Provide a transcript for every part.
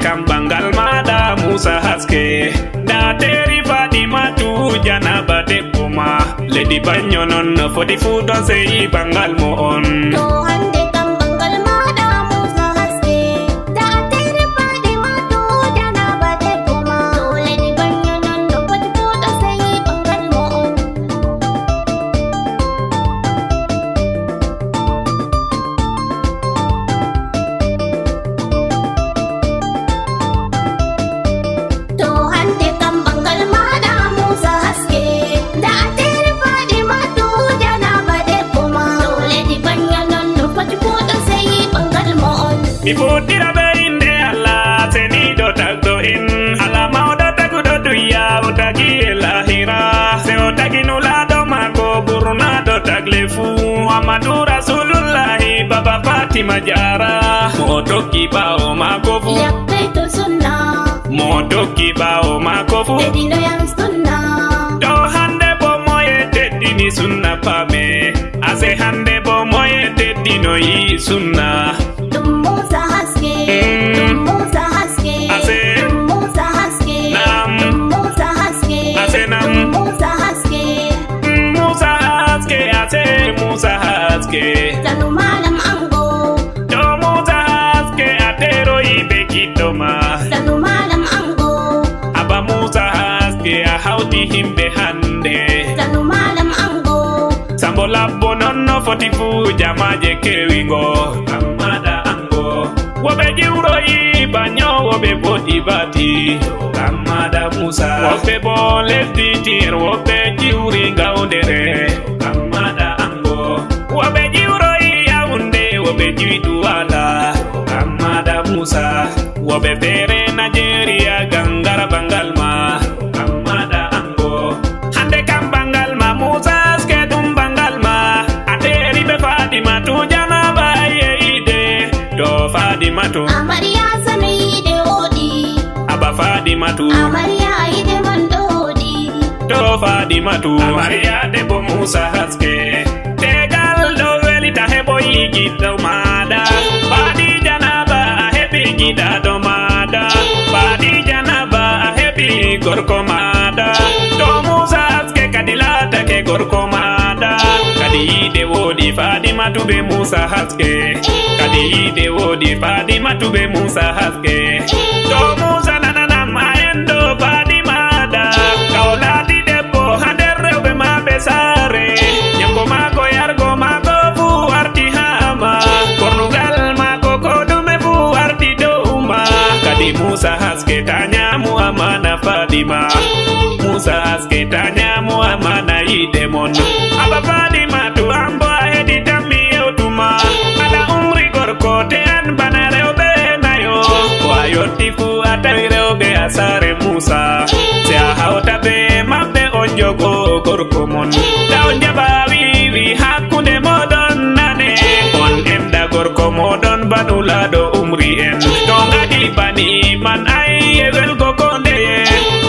kam bangal mada Musa haske da teri Fadimatu janaba deboma ledi banyo non fodi fu don sei bangal mo on to hande kam bangal mada Musa haske da teri Fadimatu janaba deboma ledi banyo non fodi fu don sei bangal mo on to hande kam bangal mada Musa haske da teri Fadimatu janaba deboma ledi banyo non fodi fu don sei bangal mo on mi futira be inde Allah seni do tagdo in ala mauda tagudo duya utagi lahira se utagi nula do mako buruna do taglefu Amadu Rasulullah baba Fatima jara motoki bao makofu yakbe to sunna motoki bao makofu edino yang sunna do hande bo moye teddini sunna pame ase hande bo moye teddino yi sunna dum Musa haske Musa haske ase Musa haske nam Musa haske ase nam Musa haske Musa haske ase Musa haske tanu malam ango do Musa haske atero ibe kitoma tanu malam ango aba Musa haske a hawti himbe hande tanu malam ango sambo labbo nonno foti fu jamaje kewingo amada ango wobe jiwroyi banyo wobe bodi bati amada Musa wobe bo lesdi tir wobe jiwri ngawdere amada ango wobe jiwroyi yaunde wobe jiwidu wala amada Musa wobe fere Nigeria gangara bangal ma amada ango hande kam bangal ma Musa haske dum bangal ma ateri be Fadimatu janaba yeide do Fadimatu amariya sanu ide odi aba Fadimatu amariya ide mandodi do Fadimatu amariya debo Musa haske tegal do welita hebo yigi do mada Fadi janaba hebi gida do mada Fadi janaba hebi gorko mada do Musa haske kadilata ke gorko mada kadi ide wodi Fadimatu be Musa haske kadi ide wodi Fadimatu be Musa haske do Musa nanana maendo Fadimada kaulati debbo hande rewbe mabe sare nyamgo mako yargo mako fu arti hama kornugal mako kodume fu arti douma kadi Musa haske tanyamu amana Fadima Musa haske tanyamu amana idemon aba Fadimatu ambo edi tammi yotuma ala umri gorko te an bana rewbe nayo wayoti fu atawi rewbe asare Musa se a hawta be mabbe on jogo gorko mon da on jaba wiwi hakkunde modon nane on emda gorko modon banulado umri en to ngadi bani man ay welgo kondeye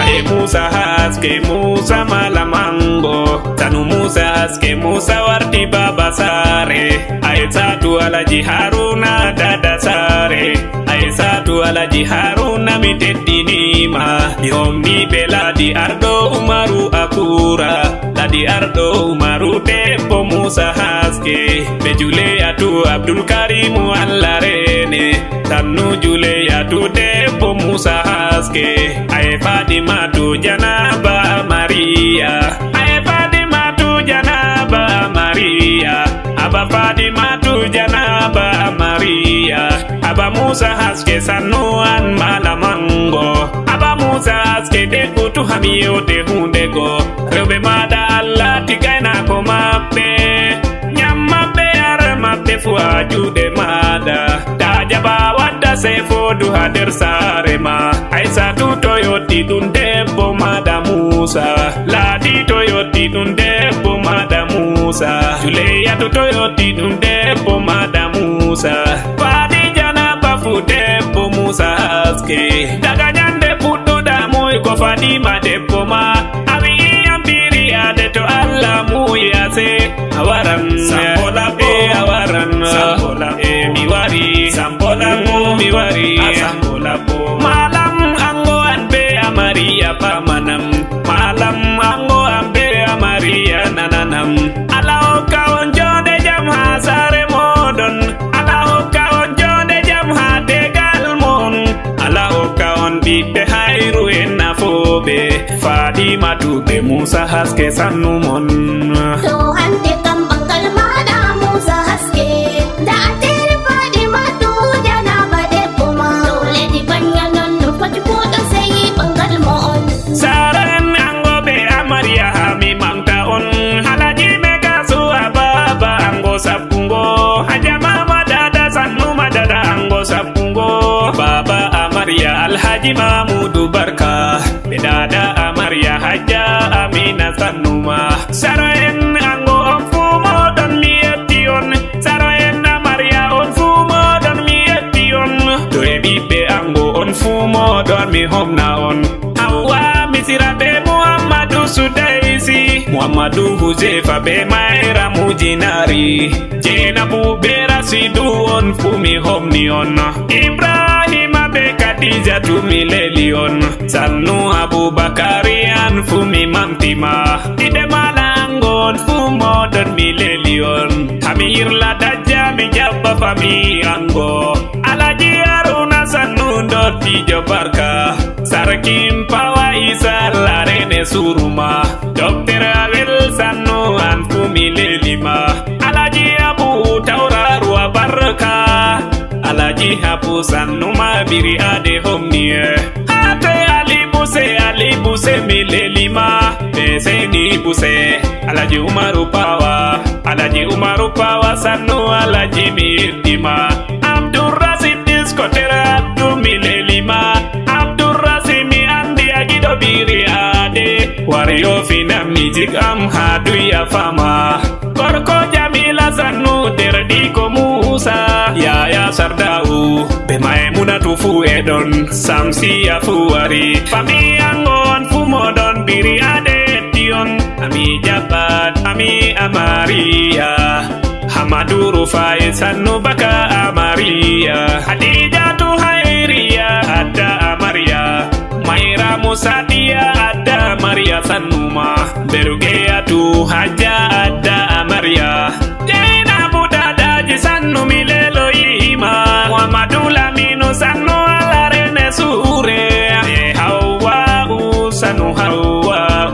ay Musa haske Musa malamango tanu Musa haske Musa warti baba sare ay satu alaji Haruna dada sare ay satu alaji Haruna miteddinima mi omni beladi ardo Umaru akura ladi ardo Umaru debbo Musa haske be Juleyatu Abdul Karimu Allah rene tannu Juleyatu debbo Musa haske ay Fadimatu janaba Maria ay Fadimatu janaba Maria aba Fadimatu janaba Maria aba Musa haske sanuan malamango aba Musa haske degutu hamiyo de hundego rewbe mada Allah tigaina ko mabbe nyamabbe ara mabbe fu ajude mada da jaba wadda se fodu hader sare ma Aisatu toyoti dun debbo mada Musa ladi toyoti dun debbo mada Musa Juleyatu toyoti dun debbo mada Musa Fadi janaba fu debbo Musa haske daga nyande putuda moy ko Fadima debbo ma awi ambiri ade to Allah mu yase awaran sambola be awaran sambola e miwari sambola mu miwari sambola bo Matu be Musa haske sannu mon. To hande kam bangal maɗa Musa haske da atere faɗi matu janaba debbo ma. Dole di banya non no fati fuɗo seyi bangal mo on. Saran ango be amarya hami mamta on. Halaji mega suwa baba ango sapungo. Haja mama dada sannu madada ango sapungo. Baba amarya Alhaji Mamudu Barka. Dada amarya Haja Amina Sanuma. Saraen ango on fumo don miyetion. Saraen amarya on fumo don miyetion. To ebibe ango on fumo don mi homna on. Hawa misira be Muhammadu Sudaisi. Muhammadu Huzefa be Maira Mujinari. Jenabu Bera Sidu on fumi homni on. Ibrahima be Khadija tu milelion. Sannu Abubakarian fumi mamtima. Ide malangon fumo don milelion. Hamir la daja mi jabba fami ango. Alaji Aruna sannu doti jobarka. Sarkim pawa isa larene suruma. Dokter Awel sannu an fumi lelima. Alaji Abu Taurarua barka. Alaji Hapu sannu mabiri ade homnie. Hate Ali buse milelima. Bese ni buse. Alaji Umaru Pawa sannu Alaji mirdima. Abdurrazid diskotera Abdu milelima. Abdurrazimi andi agido biri ade. Wario fina music am hadu ya fama. Korko Jamila sannu derdiko Musa. Yaya Sardau be Maimuna tufu edon. Samsi ya fuari fami angon fumodon biri ade tion. Ami Jabat Ami Amaria. Hamadu Rufai sannu baka Amaria. Hadija tu Hairia ada Amaria. Maira Musadia ada Maria Sanuma. Berugea tu Haja ada Amaria. Jena Budada sannu milelo ima. Muhammadu Laminu sannu alarene sure. Hawau sannu Hawau.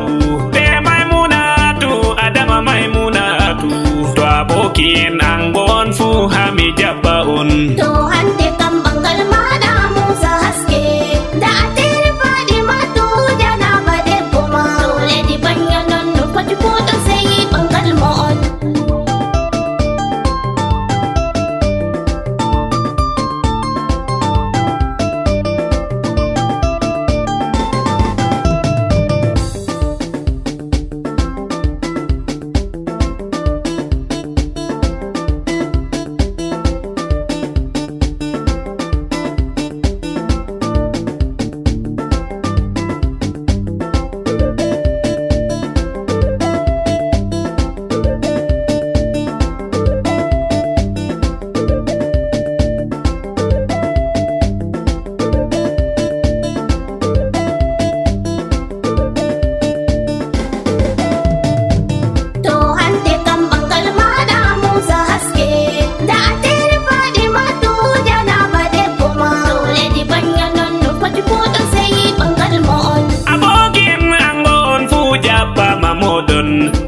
Be Maimunatu adama Maimunatu. To abokin anggon fu hami jabaun. To hande kam bangal maɗa Musa haske da atere faɗi matu janaba debbo ma. Dole di banya non no fati fuɗo seyi bangal mo on.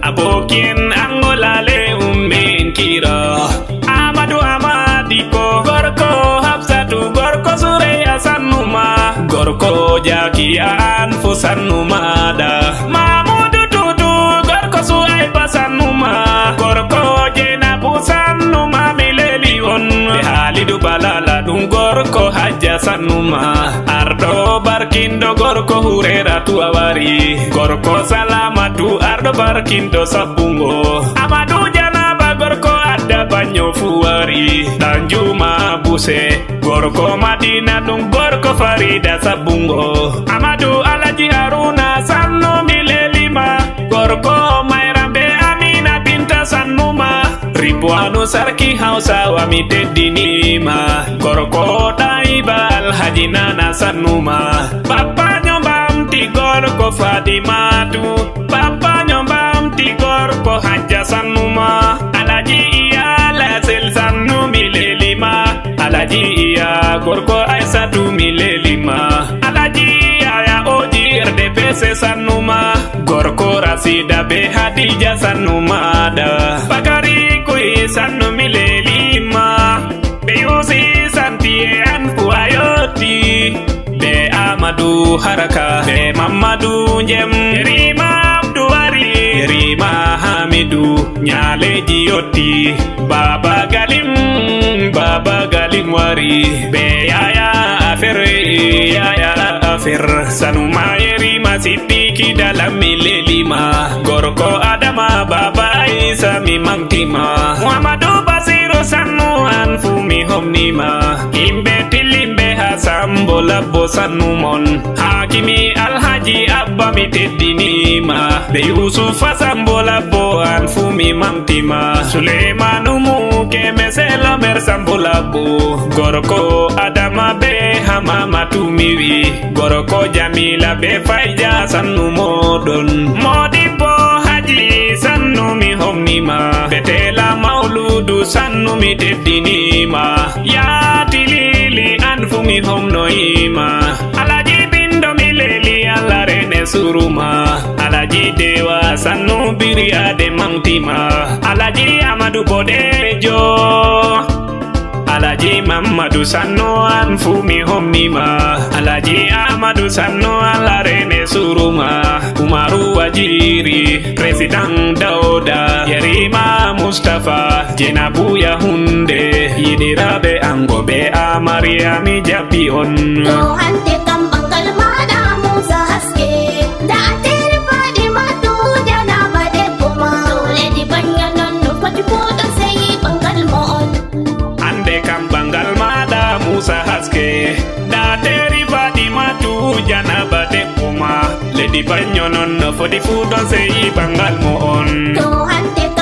Abokin angolale kira. Amadu Amadiko Gorko Hafsatu Gorko Sureya Sanuma. Gorko Jakian Fusanumada. Mamudu Tutu Gorko Suaiba Sanuma. Gorko Jenabu Sanuma Milelion. Halidu Balala Gorko Haja Sanuma. Ardo Barkindo Gorko Hurera Tuawari. Gorko Salamatu Ardo Barkindo Sabungo. Amadu Janaba Gorko ada Banyo Fuari. Tanjuma Buse Gorko Madina Gorko Farida Sabungo. Amadu Alaji Aruna Sannu Milelima. Gorko Mairambe Amina Binta Sanuma. Ribuanu Sarki Hausa Wamite Dinima. Gorko Daiba Alhaji Nana Sanuma. Papa Nyombam Gorko Fadimatu. Papa Nyombam Gorko Haja Sanuma. Alaji Iya Lasil Sannu Milelima. Alaji Iya Gorko Aisatu Milelima. Alaji Iya Oji RDP Mose sannuma gorko Rasida be Hadija sannumada Bakari kuy sannumi lelima be Yusi santiye an fuayoti be Amadou Haraka be Mamadou Njem Rima Abdouari Rima Hamidou nyaleji yoti Baba Galim wari be Yaya Afer sanuma Rima Sidiki dalam milelima gorko Adama Baba Isa mi mangtima Muhammadu Basiru sannu anfumi homnima imbe tilimbe hasambola bosanumon Hakimi Alhaji Abba mi teddinima be Yusuf sambola bo anfumi mangtima Suleimanu muke meselo mer sambola bo gorko Adama be Hamamatu miwi gorko Jamila be Faija sannu modon Modibo Haji sannu mi homnima Betela Mauludu sannu mi teddinima Ya tilili anfu mi homnoima Alaji bindo mi leli ala rene suruma Alaji dewa sannu biri ade mangtima Alaji Amadu Bodejo Alaji Mamadou sanno anfu mi homnima Alaji Amadou sanno ala rene suruma Umaru Wajiri President Dauda Yerima Mustafa Jenabu Yahunde Yidirabe Angobe Amariami Japion Tuhan tekam bangkal mada Musa haske da atir Fadimatu jana bade kuma dole di banyanon nufati puto sayi bangkal moon Ande kam banggal mada Musa haske da teri Fadimatu jana bade kuma ledi banyonon nufati puto sayi bangkal moon Tuhan tekam